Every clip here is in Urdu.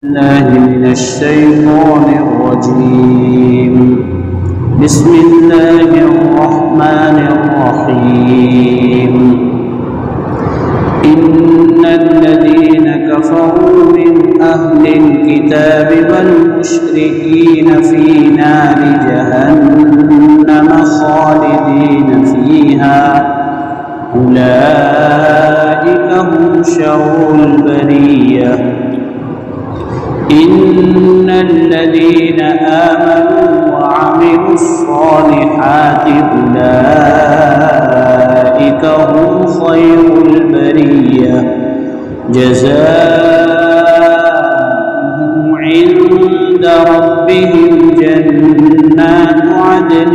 الله من الشيطان الرجيم. بسم الله الرحمن الرحيم. إن الذين كفروا من أهل الكتاب والمشركين في نار جهنم خالدين فيها أولئك هم شر البرية. إن الذين آمنوا وعملوا الصالحات أولئك هم خير البرية جزاؤهم عند ربهم جنات عدن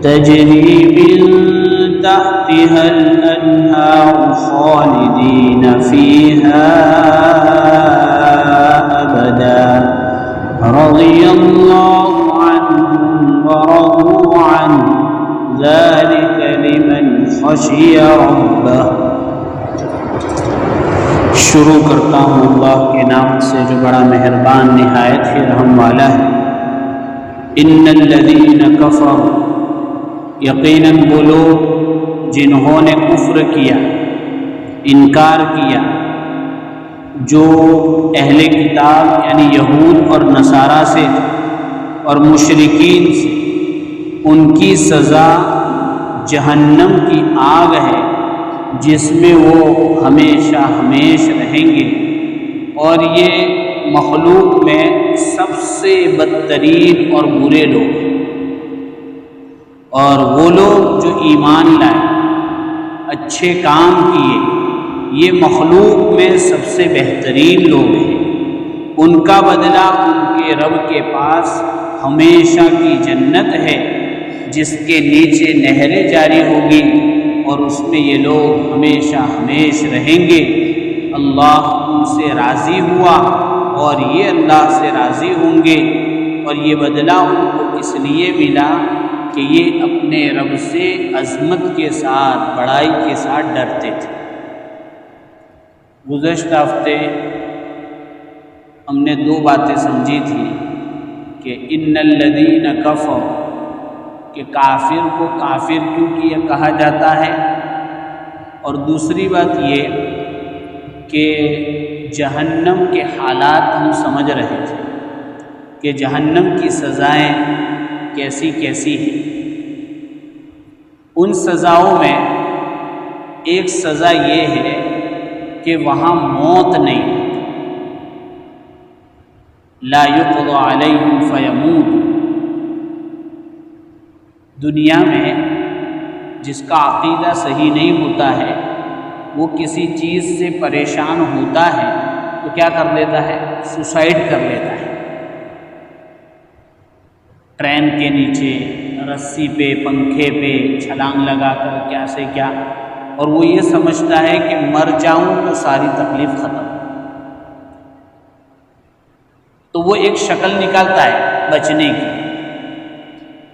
تجري من تحتها الأنهار خالدين فيها أبدا رضي الله عنهم ورضوا عنه ذلك لمن خشي ربه. شروع کرتا ہوں اللہ کے نام سے جو بڑا مہربان نہایت ہی رحم والا ہے. ان الذین کفروا، یقیناً وہ لوگ جنہوں نے کفر کیا، انکار کیا، جو اہل کتاب یعنی یہود اور نصارہ سے اور مشرکین سے، ان کی سزا جہنم کی آگ ہے جس میں وہ ہمیشہ ہمیش رہیں گے. اور یہ مخلوق میں سب سے بدترین اور برے لوگ ہیں. اور وہ لوگ جو ایمان لائے، اچھے کام کیے، یہ مخلوق میں سب سے بہترین لوگ ہیں. ان کا بدلہ ان کے رب کے پاس ہمیشہ کی جنت ہے جس کے نیچے نہریں جاری ہوگی، اور اس میں یہ لوگ ہمیشہ ہمیش رہیں گے. اللہ ان سے راضی ہوا اور یہ اللہ سے راضی ہوں گے. اور یہ بدلہ ان کو اس لیے ملا کہ یہ اپنے رب سے عظمت کے ساتھ، بڑائی کے ساتھ ڈرتے تھے. گزشتہ ہفتے ہم نے دو باتیں سمجھی تھی کہ ان الذین کفروا، کہ کافر کو کافر کیوں کیا کہا جاتا ہے، اور دوسری بات یہ کہ جہنم کے حالات ہم سمجھ رہے تھے کہ جہنم کی سزائیں کیسی کیسی ہیں. ان سزاؤں میں ایک سزا یہ ہے کہ وہاں موت نہیں، لا یقضى علیہم فیموت. دنیا میں جس کا عقیدہ صحیح نہیں ہوتا ہے، وہ کسی چیز سے پریشان ہوتا ہے تو کیا کر لیتا ہے؟ سوسائڈ کر لیتا ہے. ٹرین کے نیچے، رسی پہ، پنکھے پہ چھلانگ لگا کر کیا سے کیا، اور وہ یہ سمجھتا ہے کہ مر جاؤں تو ساری تکلیف ختم. تو وہ ایک شکل نکالتا ہے بچنے کی،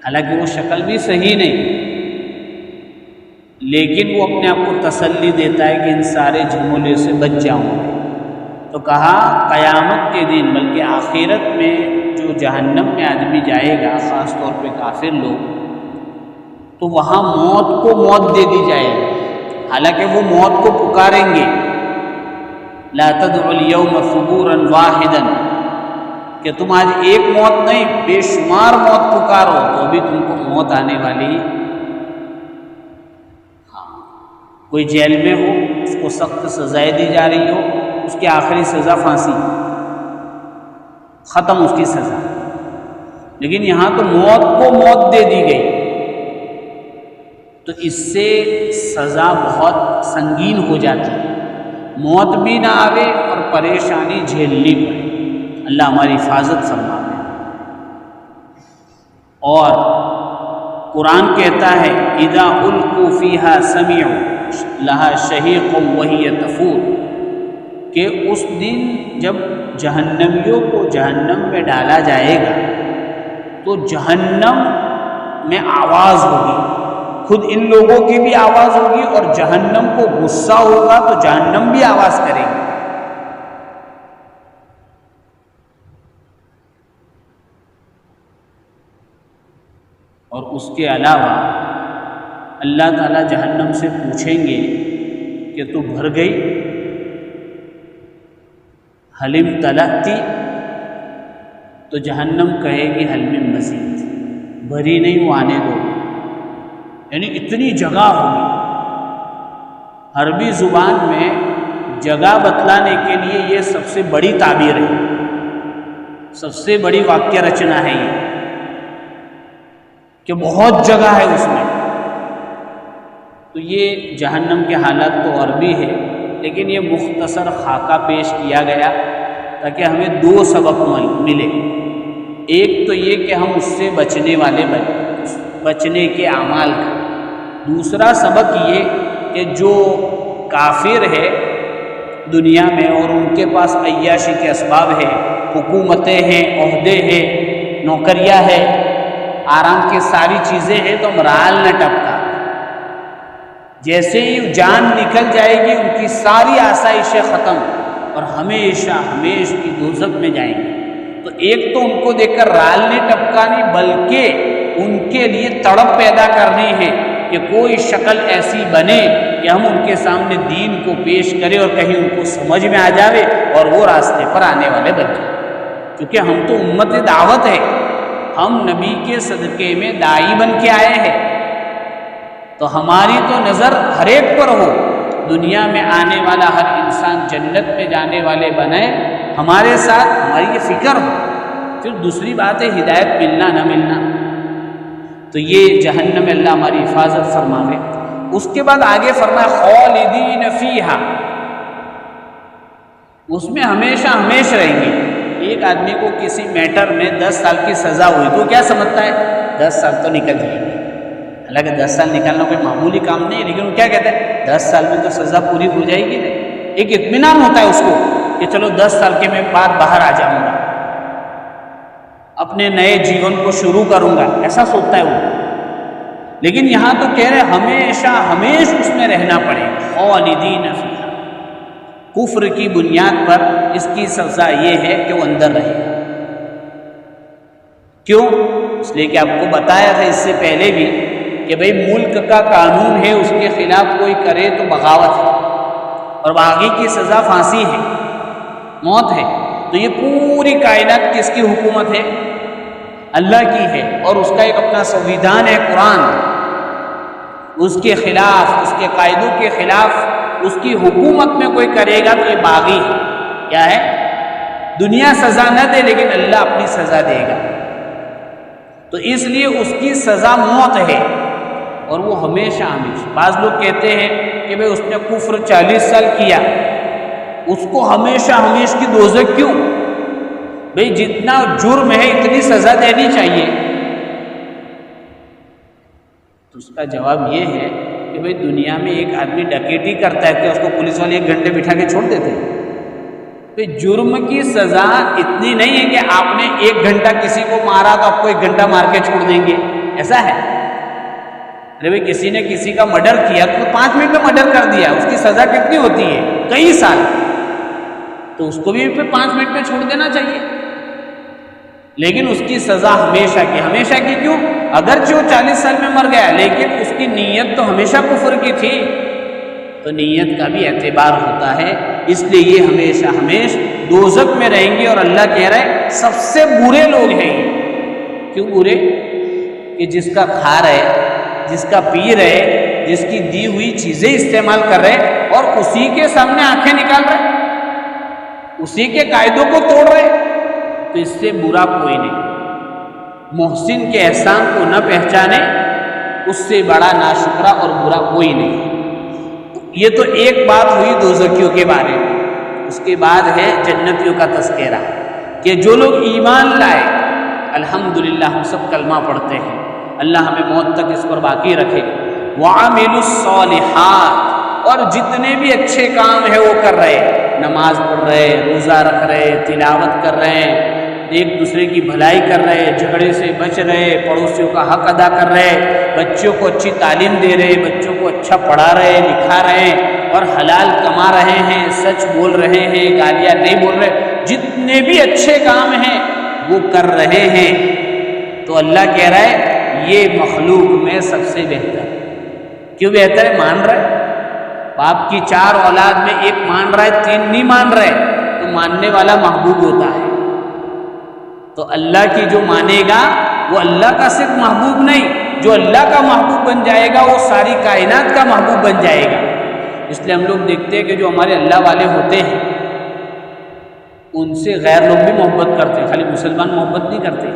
حالانکہ وہ شکل بھی صحیح نہیں، لیکن وہ اپنے آپ کو تسلی دیتا ہے کہ ان سارے جھمولے سے بچ جاؤں. تو کہا قیامت کے دن، بلکہ آخرت میں جو جہنم میں آدمی جائے گا، خاص طور پہ کافر لوگ، تو وہاں موت کو موت دے دی جائے گی. حالانکہ وہ موت کو پکاریں گے، لا تدعوا اليوم ثبورا واحدا، کہ تم آج ایک موت نہیں بے شمار موت پکارو تو ابھی تم کو موت آنے والی. کوئی جیل میں ہو، اس کو سخت سزائیں دی جا رہی ہو، اس کی آخری سزا پھانسی، ختم اس کی سزا. لیکن یہاں تو موت کو موت دے دی گئی، تو اس سے سزا بہت سنگین ہو جاتی ہے. موت بھی نہ آوے اور پریشانی جھیلنی پڑے. اللہ ہماری حفاظت فرمائے. اور قرآن کہتا ہے اذا القوا فیہا سمعوا لہا شہیق وہی تفور، کہ اس دن جب جہنمیوں کو جہنم میں ڈالا جائے گا تو جہنم میں آواز ہوگی، خود ان لوگوں کی بھی آواز ہوگی اور جہنم کو غصہ ہوگا تو جہنم بھی آواز کرے گی اور اس کے علاوہ اللہ تعالیٰ جہنم سے پوچھیں گے کہ تو بھر گئی؟ حلم تلتی، تو جہنم کہے گی حل من مزید، بھری نہیں، وہ آنے دو۔ یعنی اتنی جگہ ہوگی۔ عربی زبان میں جگہ بتلانے کے لیے یہ سب سے بڑی تعبیر ہے، سب سے بڑی واقعہ رچنا ہے یہ، کہ بہت جگہ ہے اس میں۔ تو یہ جہنم کے حالات تو عربی ہے، لیکن یہ مختصر خاکہ پیش کیا گیا تاکہ ہمیں دو سبق ملے۔ ایک تو یہ کہ ہم اس سے بچنے والے بچنے کے اعمال کا، دوسرا سبق یہ کہ جو کافر ہے دنیا میں اور ان کے پاس عیاشی کے اسباب ہے، حکومتیں ہیں، عہدے ہیں، نوکریاں ہیں، آرام کی ساری چیزیں ہیں، تو ہم رال نہ ٹپکا۔ جیسے ہی جان نکل جائے گی ان کی ساری آسائشیں ختم اور ہمیشہ ہمیشہ کی دوزخ میں جائیں گے۔ تو ایک تو ان کو دیکھ کر رال نے ٹپکانی، بلکہ ان کے لیے تڑپ پیدا کرنی ہے کہ کوئی شکل ایسی بنے کہ ہم ان کے سامنے دین کو پیش کریں اور کہیں ان کو سمجھ میں آ جاوے اور وہ راستے پر آنے والے بن جائیں۔ کیونکہ ہم تو امت دعوت ہے، ہم نبی کے صدقے میں داعی بن کے آئے ہیں، تو ہماری تو نظر ہر ایک پر ہو، دنیا میں آنے والا ہر انسان جنت میں جانے والے بنے، ہمارے ساتھ ہماری یہ فکر ہو۔ پھر دوسری بات ہے ہدایت ملنا نہ ملنا، تو یہ جہنم میں اللہ ہماری حفاظت فرماوے۔ اس کے بعد آگے فرمایا خالدین فیہا، اس میں ہمیشہ ہمیشہ رہیں گے۔ ایک آدمی کو کسی میٹر میں 10 سال کی سزا ہوئی تو کیا سمجھتا ہے 10 سال تو نکل جائیں گے، حالانکہ 10 سال نکالنا کوئی معمولی کام نہیں ہے، لیکن وہ کیا کہتے ہیں 10 سال میں تو سزا پوری ہو جائے گی نا۔ ایک اطمینان ہوتا ہے اس کو کہ چلو 10 سال کے میں بعد باہر آ جاؤں گا، اپنے نئے جیون کو شروع کروں گا، ایسا سوچتا ہے وہ۔ لیکن یہاں تو کہہ رہے ہمیشہ ہمیشہ اس میں رہنا پڑے گا، خالدین فیہا۔ کفر کی بنیاد پر اس کی سزا یہ ہے کہ وہ اندر رہے۔ کیوں؟ اس لیے کہ آپ کو بتایا تھا اس سے پہلے بھی کہ بھئی ملک کا قانون ہے، اس کے خلاف کوئی کرے تو بغاوت ہے، اور باغی کی سزا پھانسی ہے، موت ہے۔ تو یہ پوری کائنات کس کی حکومت ہے؟ اللہ کی ہے، اور اس کا ایک اپنا سنویدھان ہے قرآن۔ اس کے خلاف، اس کے قاعدوں کے خلاف اس کی حکومت میں کوئی کرے گا تو یہ باغی ہے۔ کیا ہے؟ دنیا سزا نہ دے لیکن اللہ اپنی سزا دے گا، تو اس لیے اس کی سزا موت ہے، اور وہ ہمیشہ ہمیشہ۔ بعض لوگ کہتے ہیں کہ بھئی اس نے کفر 40 سال کیا، اس کو ہمیشہ ہمیشہ کی دوزخ کیوں؟ بھئی جتنا جرم ہے اتنی سزا دینی چاہیے۔ تو اس کا جواب یہ ہے کہ بھئی دنیا میں ایک آدمی ڈکیتی کرتا ہے کہ اس کو پولیس والے 1 گھنٹے بٹھا کے چھوڑ دیتے ہیں؟ بھئی جرم کی سزا اتنی نہیں ہے کہ آپ نے 1 گھنٹہ کسی کو مارا تو آپ کو 1 گھنٹہ مار کے چھوڑ دیں گے، ایسا ہے؟ ارے بھئی کسی نے کسی کا مرڈر کیا تو 5 منٹ میں مرڈر کر دیا، اس کی سزا کتنی ہوتی ہے؟ کئی سال۔ تو اس کو بھی پھر 5 منٹ میں چھوڑ دینا چاہیے، لیکن اس کی سزا ہمیشہ کی کیوں؟ اگرچہ وہ 40 سال میں مر گیا لیکن اس کی نیت تو ہمیشہ کفر کی تھی، تو نیت کا بھی اعتبار ہوتا ہے۔ اس لیے یہ ہمیشہ ہمیشہ دوزخ میں رہیں گے، اور اللہ کہہ رہا ہے سب سے برے لوگ ہیں یہ۔ کیوں برے؟ کہ جس کا کھا رہے، جس کا پی رہے، جس کی دی ہوئی چیزیں استعمال کر رہے اور اسی کے سامنے آنکھیں نکال رہے، اسی کے قاعدوں کو توڑ رہے، تو اس سے برا کوئی نہیں۔ محسن کے احسان کو نہ پہچانے، اس سے بڑا ناشکرا اور برا کوئی نہیں۔ یہ تو ایک بات ہوئی دوزخیوں کے بارے میں۔ اس کے بعد ہے جنتیوں کا تذکرہ کہ جو لوگ ایمان لائے، الحمدللہ ہم سب کلمہ پڑھتے ہیں، اللہ ہمیں موت تک اس پر باقی رکھے، وعملوا الصالحات، اور جتنے بھی اچھے کام ہیں وہ کر رہے، نماز پڑھ رہے، روزہ رکھ رہے، تلاوت کر رہے، ایک دوسرے کی بھلائی کر رہے، جھگڑے سے بچ رہے، پڑوسیوں کا حق ادا کر رہے، بچوں کو اچھی تعلیم دے رہے، بچوں کو اچھا پڑھا رہے، لکھا رہے، اور حلال کما رہے ہیں، سچ بول رہے ہیں، گالیاں نہیں بول رہے، جتنے بھی اچھے کام ہیں وہ کر رہے ہیں، تو اللہ کہہ رہا ہے یہ مخلوق میں سب سے بہتر ہے۔ کیوں بہتر ہے؟ مان رہا ہے، باپ کی 4 اولاد میں ایک مان رہا ہے، 3 نہیں مان رہے، تو ماننے والا محبوب ہوتا ہے۔ تو اللہ کی جو مانے گا وہ اللہ کا صرف محبوب نہیں، جو اللہ کا محبوب بن جائے گا وہ ساری کائنات کا محبوب بن جائے گا۔ اس لیے ہم لوگ دیکھتے ہیں کہ جو ہمارے اللہ والے ہوتے ہیں ان سے غیر لوگ بھی محبت کرتے ہیں، خالی مسلمان محبت نہیں کرتے۔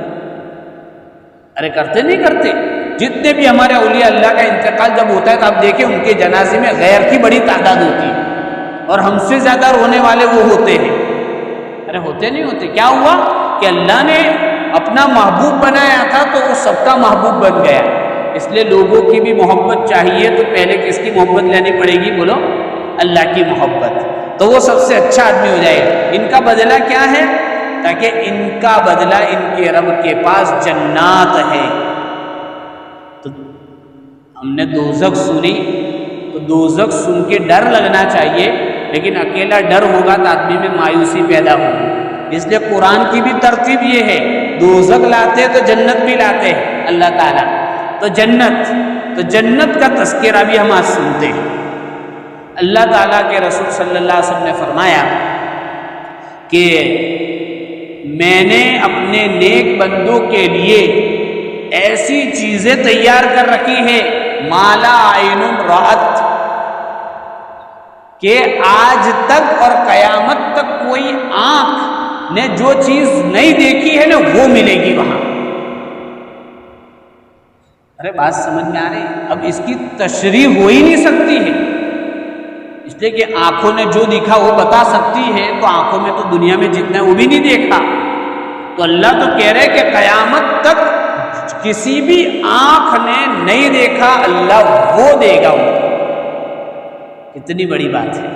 ارے کرتے نہیں کرتے، جتنے بھی ہمارے اولیاء اللہ کا انتقال جب ہوتا ہے تو آپ دیکھیں ان کے جنازے میں غیر کی بڑی تعداد ہوتی ہے، اور ہم سے زیادہ رونے والے وہ ہوتے ہیں۔ ارے ہوتے نہیں ہوتے، کیا ہوا کہ اللہ نے اپنا محبوب بنایا تھا تو وہ سب کا محبوب بن گیا۔ اس لیے لوگوں کی بھی محبت چاہیے تو پہلے کس کی محبت لینی پڑے گی؟ بولو، اللہ کی محبت، تو وہ سب سے اچھا آدمی ہو جائے گا۔ ان کا بدلہ کیا ہے؟ تاکہ ان کا بدلہ ان کے رب کے پاس جنات ہے۔ تو ہم نے دوزخ سنی تو دوزخ سن کے ڈر لگنا چاہیے، لیکن اکیلا ڈر ہوگا تو آدمی میں مایوسی پیدا ہوگی۔ اس لیے قرآن کی بھی ترتیب یہ ہے، دوزخ لاتے تو جنت بھی لاتے ہیں اللہ تعالیٰ۔ تو جنت کا تذکرہ بھی ہم آج سنتے ہیں۔ اللہ تعالیٰ کے رسول صلی اللہ علیہ وسلم نے فرمایا کہ میں نے اپنے نیک بندوں کے لیے ایسی چیزیں تیار کر رکھی ہے مالا عین رأت، کہ آج تک اور قیامت تک کوئی آنکھ نے جو چیز نہیں دیکھی ہے نا وہ ملے گی وہاں۔ ارے بات سمجھ میں آ رہی ہے؟ اب اس کی تشریح ہو ہی نہیں سکتی ہے، اس لیے کہ آنکھوں نے جو دیکھا وہ بتا سکتی ہے، تو آنکھوں میں تو دنیا میں جتنا ہے وہ بھی نہیں دیکھا۔ تو اللہ تو کہہ رہے کہ قیامت تک کسی بھی آنکھ نے نہیں دیکھا، اللہ وہ دے گا ان کو۔ اتنی بڑی بات ہے۔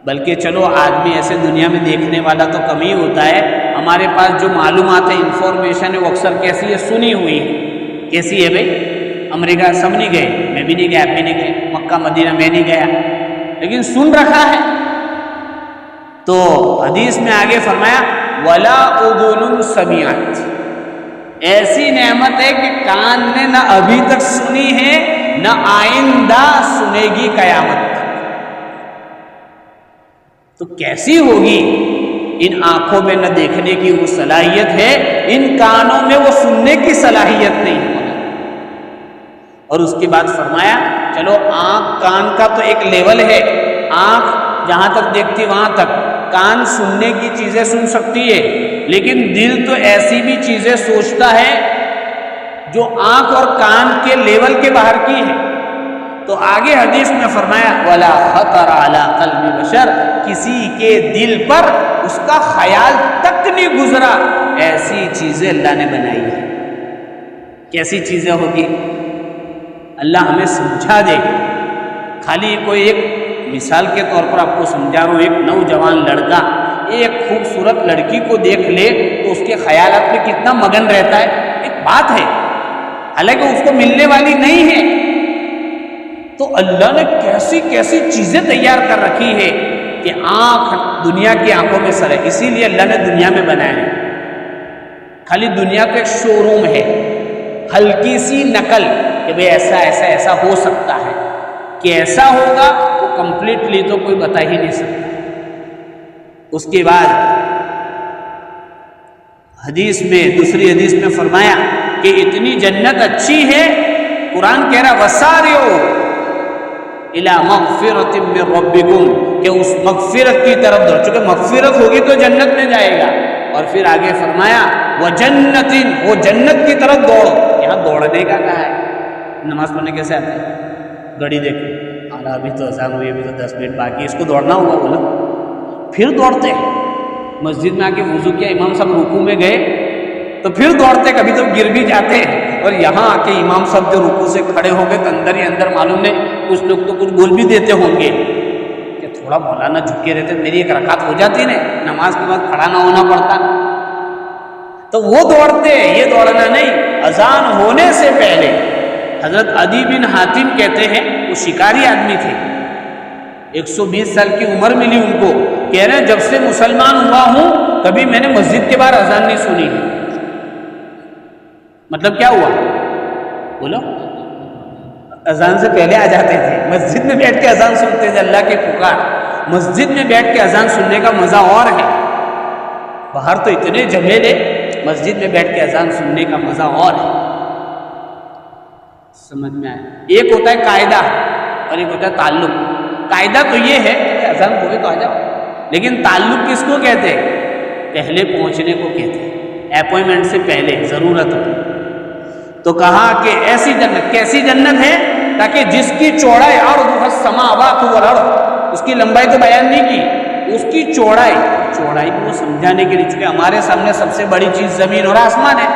بلکہ چلو آدمی ایسے دنیا میں دیکھنے والا تو کم ہی ہوتا ہے، ہمارے پاس جو معلومات ہے، انفارمیشن ہے، وہ اکثر کیسی ہے؟ سنی ہوئی ہے۔ کیسی ہے بھائی؟ امریکہ سب نہیں گئے، میں بھی نہیں گیا، آپ بھی نہیں گئے، مکہ مدینہ میں نہیں گیا، لیکن سن رکھا ہے۔ تو حدیث میں آگے فرمایا ولا اذن سمعت، ایسی نعمت ہے کہ کان نے نہ ابھی تک سنی ہے نہ آئندہ سنے گی قیامت تک۔ تو کیسی ہوگی؟ ان آنکھوں میں نہ دیکھنے کی وہ صلاحیت ہے، ان کانوں میں وہ سننے کی صلاحیت نہیں ہے۔ اور اس کے بعد فرمایا چلو آنکھ کان کا تو ایک لیول ہے، آنکھ جہاں تک دیکھتی وہاں تک، کان سننے کی چیزیں سن سکتی ہے، لیکن دل تو ایسی بھی چیزیں سوچتا ہے جو آنکھ اور کان کے لیول کے باہر کی ہے۔ تو آگے حدیث میں فرمایا ولا خطر علی قلب بشر، کسی کے دل پر اس کا خیال تک نہیں گزرا، ایسی چیزیں اللہ نے بنائی ہیں۔ کیسی چیزیں ہوگی؟ اللہ ہمیں سمجھا دے۔ خالی کوئی ایک مثال کے طور پر آپ کو سمجھا رہا ہوں، ایک نوجوان لڑکا ایک خوبصورت لڑکی کو دیکھ لے تو اس کے خیالات میں کتنا مگن رہتا ہے، ایک بات ہے، حالانکہ اس کو ملنے والی نہیں ہے۔ تو اللہ نے کیسی کیسی چیزیں تیار کر رکھی ہے کہ آنکھ دنیا کی آنکھوں میں سر ہے۔ اسی لیے اللہ نے دنیا میں بنایا ہے، خالی دنیا کا ایک شو روم ہے، ہلکی سی نقل کہ بھئی ایسا ایسا ایسا ہو سکتا ہے، کہ ایسا ہوگا وہ کمپلیٹلی تو کوئی بتا ہی نہیں سکتا۔ اس کے بعد حدیث میں، دوسری حدیث میں فرمایا کہ اتنی جنت اچھی ہے، قرآن کہہ رہا وسارعوا الی مغفرۃ من ربکم، کہ اس مغفرت کی طرف دوڑ، چونکہ مغفرت ہوگی تو جنت میں جائے گا۔ اور پھر آگے فرمایا وجنت، وہ جنت کی طرف دوڑو۔ یہاں دوڑنے کا کہا ہے، نماز پڑھنے کیسے آتا ہے؟ گھڑی دیکھو، ابھی تو اذان ہوئی، ابھی تو 10 منٹ باقی، اس کو دوڑنا ہوگا، بولا پھر دوڑتے ہیں۔ مسجد میں آ کے وضو کیا، امام صاحب رکوع میں گئے تو پھر دوڑتے، کبھی تو گر بھی جاتے ہیں۔ اور یہاں آ کے امام صاحب جو رکوع سے کھڑے ہو گئے تو اندر ہی اندر معلوم نہیں، کچھ لوگ تو کچھ بول بھی دیتے ہوں گے کہ تھوڑا مولانا جھکے رہتے، میری ایک رکعت ہو جاتی نا، نماز کے بعد کھڑا نہ ہونا پڑتا۔ تو وہ دوڑتے، یہ دوڑنا نہیں۔ اذان ہونے سے پہلے حضرت عدی بن حاتم کہتے ہیں، وہ شکاری آدمی تھے، 120 سال کی عمر ملی ان کو، کہہ رہے ہیں جب سے مسلمان ہوا ہوں کبھی میں نے مسجد کے باہر اذان نہیں سنی ہے۔ مطلب کیا ہوا بولو؟ اذان سے پہلے آ جاتے تھے، مسجد میں بیٹھ کے اذان سنتے تھے، اللہ کی پکار۔ مسجد میں بیٹھ کے اذان سننے کا مزہ اور ہے، باہر تو اتنے جھمیلے، مسجد میں بیٹھ کے اذان سننے کا مزہ اور ہے۔ سمجھ میں آیا؟ ایک ہوتا ہے قاعدہ اور ایک ہوتا ہے تعلق۔ قاعدہ تو یہ ہے کہ اذان ہوئے تو آ جاؤ، لیکن تعلق کس کو کہتے ہیں؟ پہلے پہنچنے کو کہتے ہیں، اپوائنٹمنٹ سے پہلے ضرورت ہو تو کہا کہ ایسی جنت، کیسی جنت ہے؟ تاکہ جس کی چوڑائی عرض السماوات والارض، اس کی لمبائی تو بیان نہیں کی، اس کی چوڑائی کو وہ سمجھانے کے لیے، چونکہ ہمارے سامنے سب سے بڑی چیز زمین اور آسمان ہے،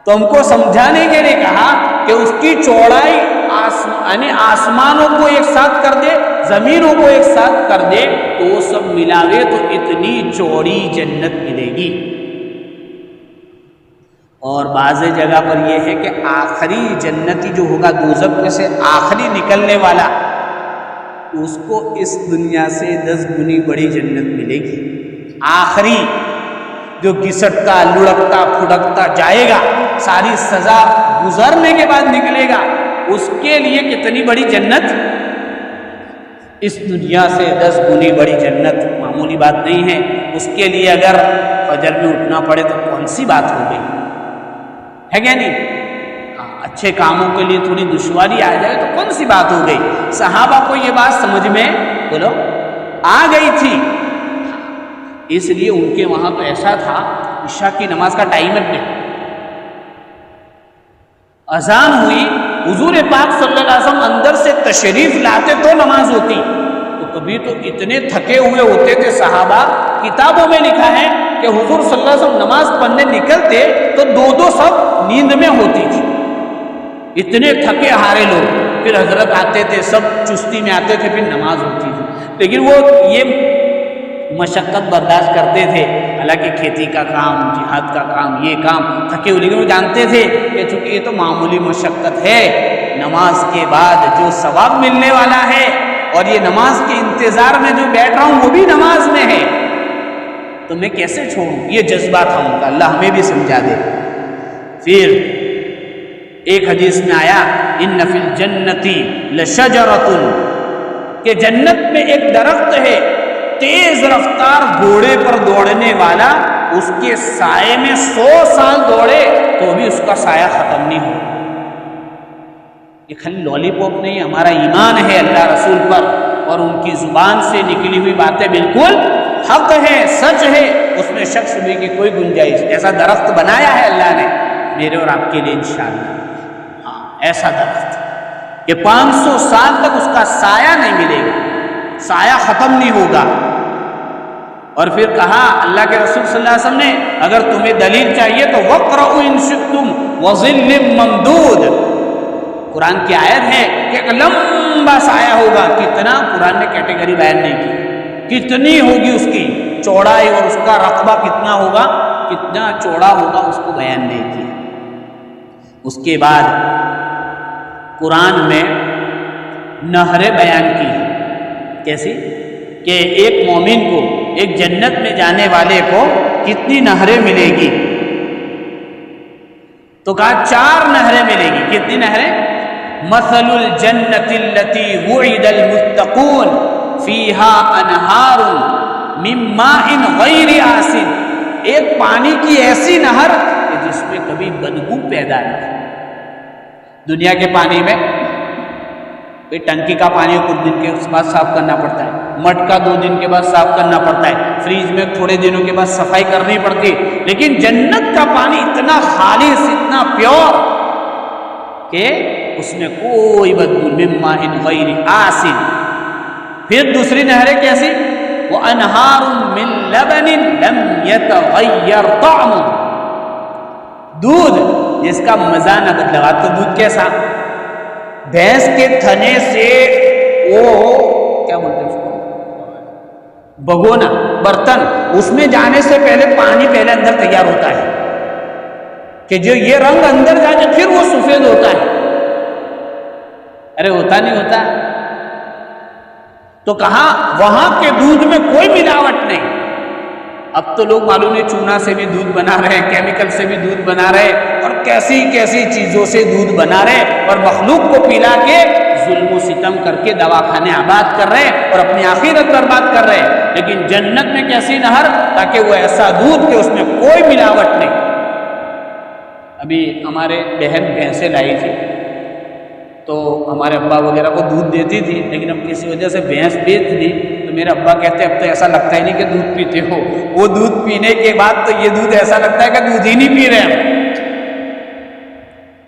تو ہم کو سمجھانے کے لیے کہا کہ اس کی چوڑائی یعنی آسمانوں کو ایک ساتھ کر دے، زمینوں کو ایک ساتھ کر دے تو وہ سب ملاوے تو اتنی چوڑی جنت ملے گی۔ اور بعض جگہ پر یہ ہے کہ آخری جنتی جو ہوگا دوزخ میں سے آخری نکلنے والا، اس کو اس دنیا سے 10 گنی بڑی جنت ملے گی۔ آخری جو گھسٹتا لڑکتا پھڑکتا جائے گا، ساری سزا گزرنے کے بعد نکلے گا، اس کے لیے کتنی بڑی جنت؟ اس دنیا سے 10 گنی بڑی جنت معمولی بات نہیں ہے۔ اس کے لیے اگر فجر میں اٹھنا پڑے تو کون سی بات ہو گئی ہے کیا نہیں؟ اچھے کاموں کے لیے تھوڑی دشواری آ جائے تو کون سی بات ہو گئی؟ صحابہ کو یہ بات سمجھ میں بولو آ گئی تھی، اس لیے ان کے وہاں تو ایسا تھا، عشاء کی نماز کا ٹائم ہے، اذان ہوئی، حضور پاک صلی اللہ علیہ وسلم اندر سے تشریف لاتے تو نماز ہوتی، تو کبھی تو اتنے تھکے ہوئے ہوتے تھے صحابہ، کتابوں میں لکھا ہے کہ حضور صلی اللہ علیہ وسلم نماز پڑھنے نکلتے تو دو سب نیند میں ہوتی تھی، اتنے تھکے ہارے لوگ، پھر حضرت آتے تھے، سب چستی میں آتے تھے، پھر نماز ہوتی تھی، لیکن وہ یہ مشقت برداشت کرتے تھے، حالانکہ کھیتی کا کام، جہاد کا کام، یہ کام تھکے ہوئے، لیکن وہ جانتے تھے کہ چونکہ یہ تو معمولی مشقت ہے، نماز کے بعد جو ثواب ملنے والا ہے، اور یہ نماز کے انتظار میں جو بیٹھ رہا ہوں وہ بھی نماز میں ہے، تو میں کیسے چھوڑوں؟ یہ جذبہ تھا ان کا، اللہ ہمیں بھی سمجھا دے۔ پھر ایک حدیث میں آیا ان فی الجنت لشجرۃ، کہ جنت میں ایک درخت ہے، تیز رفتار گھوڑے پر دوڑنے والا، اس کے سائے میں 100 سال دوڑے تو بھی اس کا سایہ ختم نہیں ہو۔ یہ خالی لالی پاپ نہیں، ہمارا ایمان ہے اللہ رسول پر، اور ان کی زبان سے نکلی ہوئی باتیں بالکل حق ہے، سچ ہے، اس میں شک شبے کی کوئی گنجائش۔ ایسا درخت بنایا ہے اللہ نے میرے اور آپ کے لیے انشاءاللہ، ہاں ایسا درخت کہ 500 سال تک اس کا سایہ نہیں ملے گا، سایہ ختم نہیں ہوگا۔ اور پھر کہا اللہ کے رسول صلی اللہ علیہ وسلم نے اگر تمہیں دلیل چاہیے تو وَقْرَؤْا إِن شِئْتُمْ وَظِلٍّ مَمْدُودٍ، قرآن کی آیت ہے کہ ایک لمبا سایہ ہوگا، کتنا قرآن نے کیٹیگری بیان نہیں کی، کتنی ہوگی اس کی چوڑائی اور اس کا رقبہ کتنا ہوگا، کتنا چوڑا ہوگا، اس کو بیان نہیں کیا۔ اس کے بعد قرآن میں نہریں بیان کی ہیں، کیسی؟ کہ ایک مومن کو، ایک جنت میں جانے والے کو کتنی نہریں ملے گی؟ تو کہا 4 نہریں ملے گی۔ کتنی نہریں؟ مثل الجنت التي وعد المتقون فيها انہار من ماء غیر آسن، ایک پانی کی ایسی نہر کہ جس میں کبھی بدبو پیدا نہ ہو۔ دنیا کے پانی میں ٹنکی کا پانی کچھ دن کے بعد صاف کرنا پڑتا ہے، مٹکا 2 دن کے بعد صاف کرنا پڑتا ہے، فریج میں تھوڑے دنوں کے بعد صفائی کرنی پڑتی، لیکن جنت کا پانی اتنا خالص، اتنا پیور کہ اس میں کوئی بدبو، من ماء غیر آسن۔ پھر دوسری نہریں کیسی؟ وَأَنْهَارٌ مِّن لَبَنٍ لَمْ يَتَغَيَّرْ طَعْمُهُ، دودھ جس کا مزہ نہ بدلا۔ تو دودھ کیسا؟ بھینس کے تھنے سے وہ کیا بولتے ہیں اس کو، بگونا، برتن، اس میں جانے سے پہلے پانی پہلے اندر تیار ہوتا ہے کہ جو یہ رنگ اندر جانے پھر وہ سفید ہوتا ہے۔ ارے ہوتا نہیں ہوتا؟ تو کہا وہاں کے دودھ میں کوئی ملاوٹ نہیں، اب تو لوگ معلوم ہے چونا سے بھی دودھ بنا رہے ہیں، کیمیکل سے بھی دودھ بنا رہے ہیں، اور کیسی کیسی چیزوں سے دودھ بنا رہے ہیں، اور مخلوق کو پلا کے ظلم و ستم کر کے دواخانے آباد کر رہے ہیں اور اپنی آخرت برباد کر رہے ہیں۔ لیکن جنت میں کیسی نہر، تاکہ وہ ایسا دودھ کہ اس میں کوئی ملاوٹ نہیں۔ ابھی ہمارے بہن بھینسیں لائی تھی تو ہمارے ابا وغیرہ کو دودھ دیتی تھی، لیکن اب کسی وجہ سے بھینس بیچ دی تو میرے ابا کہتے اب تو ایسا لگتا ہی نہیں کہ دودھ پیتے ہو، وہ دودھ پینے کے بعد تو یہ دودھ ایسا لگتا ہے کہ دودھ ہی نہیں پی رہے ہم۔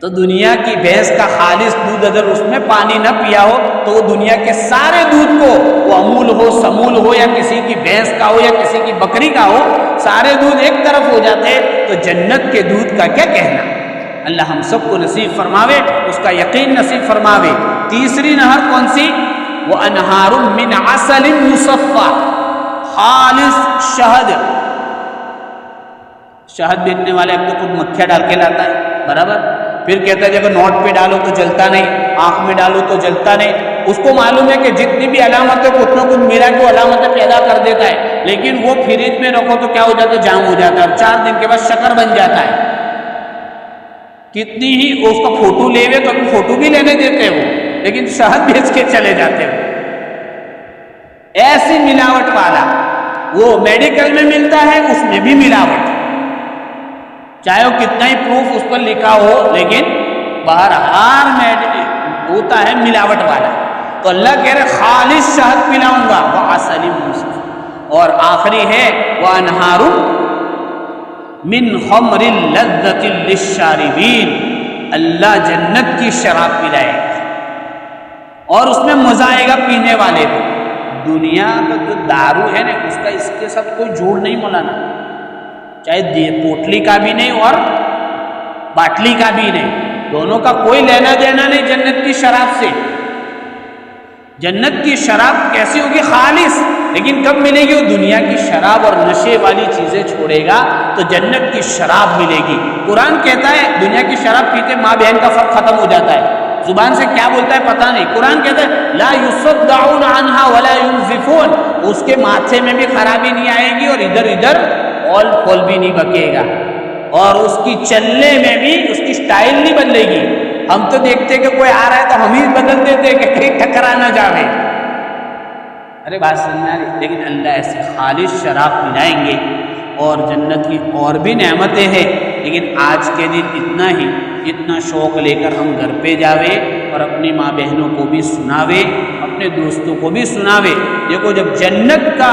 تو دنیا کی بھینس کا خالص دودھ اگر اس میں پانی نہ پیا ہو تو وہ دنیا کے سارے دودھ کو، وہ امول ہو، سمول ہو، یا کسی کی بھینس کا ہو یا کسی کی بکری کا ہو، سارے دودھ ایک طرف ہو جاتے۔ تو جنت کے دودھ کا کیا کہنا، اللہ ہم سب کو نصیب فرماوے، اس کا یقین نصیب فرماوے۔ تیسری نہر کون سی؟ وَأَنْهَارٌ مِّنْ عَسَلٍ مُّصَفًّى، خالص شہد۔ شہد بیچنے والے اب تو خود مکھیاں ڈال کے لاتا ہے، برابر، پھر کہتا ہے جب نوٹ پہ ڈالو تو جلتا نہیں، آنکھ میں ڈالو تو جلتا نہیں۔ اس کو معلوم ہے کہ جتنی بھی علامتیں کچھ نہ کچھ ملا کے علامتیں پیدا کر دیتا ہے، لیکن وہ فریج میں رکھو تو کیا ہو جاتا ہے، جام ہو جاتا ہے، اور 4 دن کے بعد شکر بن جاتا ہے۔ کتنی ہی اس کا فوٹو لے ہوئے تو فوٹو بھی لینے دیتے ہو، لیکن شہد بیچ کے چلے جاتے ہو۔ ایسی ملاوٹ والا وہ میڈیکل میں ملتا ہے، اس میں بھی ملاوٹ، چاہے وہ کتنا ہی پروف اس پر لکھا ہو، لیکن بہرحال ہوتا ہے ملاوٹ والا۔ تو اللہ کہہ رہے خالص شہد پلاؤں گا، وعسل مصفی، اور آخری ہے وانہار من خمر لذۃ للشاربین، اللہ جنت کی شراب پلائے گا اور اس میں مزہ آئے گا پینے والے کو۔ دنیا کا جو دارو ہے نا، اس کا اس کے ساتھ کوئی جوڑ نہیں مولانا، چاہے پوٹلی کا بھی نہیں اور باٹلی کا بھی نہیں، دونوں کا کوئی لینا دینا نہیں جنت کی شراب سے۔ جنت کی شراب کیسی ہوگی؟ خالص، لیکن کب ملے گی؟ وہ دنیا کی شراب اور نشے والی چیزیں چھوڑے گا تو جنت کی شراب ملے گی۔ قرآن کہتا ہے دنیا کی شراب پیتے ماں بہن کا فرق ختم ہو جاتا ہے، زبان سے کیا بولتا ہے پتہ نہیں۔ قرآن کہتا ہے لا یصدعون عنہا ولا ینزفون، اس کے ماتھے میں بھی خرابی نہیں آئے گی اور ادھر ادھر اول پھول بھی نہیں بکے گا، اور اس کی چلنے میں بھی اس کی سٹائل نہیں بدلے گی۔ ہم تو دیکھتے کہ کوئی آ رہا ہے تو ہم ہی بدل دیتے کہ کہیں ٹکرا نہ جاوے۔ ارے بات سننا، لیکن اللہ ایسے خالص شراب پلائیں گے، اور جنت کی اور بھی نعمتیں ہیں، لیکن آج کے دن اتنا ہی، اتنا شوق لے کر ہم گھر پہ جاوے اور اپنی ماں بہنوں کو بھی سناوے، اپنے دوستوں کو بھی سناوے۔ دیکھو جب جنت کا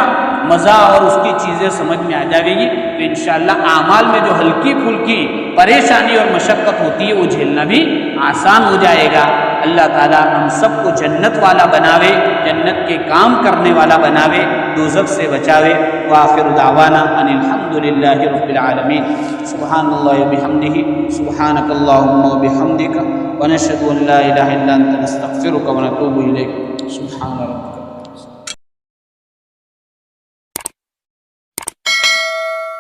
مزہ اور اس کی چیزیں سمجھ میں آ جائے گی تو انشاءاللہ اعمال میں جو ہلکی پھلکی پریشانی اور مشقت ہوتی ہے وہ جھیلنا بھی آسان ہو جائے گا۔ اللہ تعالیٰ ہم سب کو جنت والا بناوے، جنت کے کام کرنے والا بناوے، دوزخ سے بچاوے۔ وآخر دعوانا ان الحمدللہ رب العالمین۔ سبحان اللہ وبحمدہ، سبحانک اللہم وبحمدک، ونشہد ان لا الہ الا انت نستغفرک ونتوب الیک۔ سبحان ربک۔